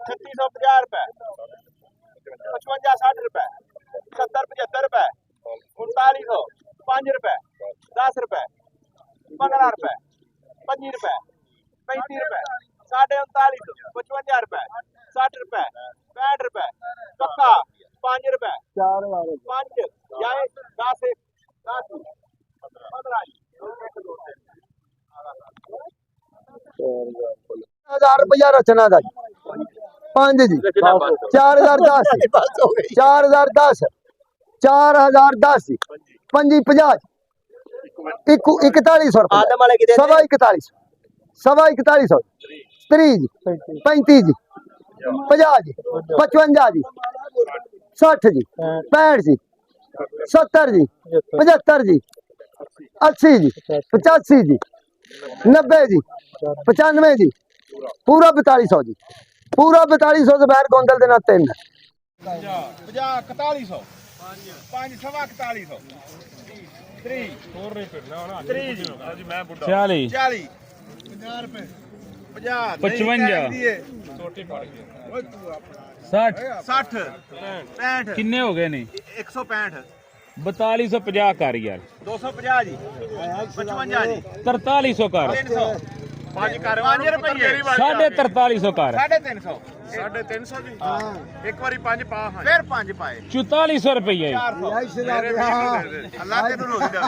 3650 रुपए 55-60 रुपए 70-75 रुपए 3900 5 रुपए 10 रुपए 15 रुपए 25 रुपए 35 रुपए 3950 55 रुपए 60 रुपए 65 रुपए पक्का 5 रुपए 5 जाए 10 10 15 हजार रुपया रचना का 5 जी 4010 4010 4010 पंजी 50 4100 रुपये सवा 4100 30 जी 35 जी 50 जी 55 जी 60 जी 65 जी 70 जी 75 जी 80 जी 85 जी 90 जी 95 जी पूरा 4200 जी पूरा 4200 से बाहर गोंदल देना 3 4100 5 सवा 4100 30 30 जी मैं बुढ़ा 40 40 50 रुपए 50 55 60 60 65 किन्ने हो गए ने 165 4250 कर यार 250 जी 55 जी 4300 कर 300 5 कर 5 रुपए 4350 कर 350 350 जी एक बारी 5 पा फिर 5 पाए 4400 रुपये 400 अल्लाह ते रोक दे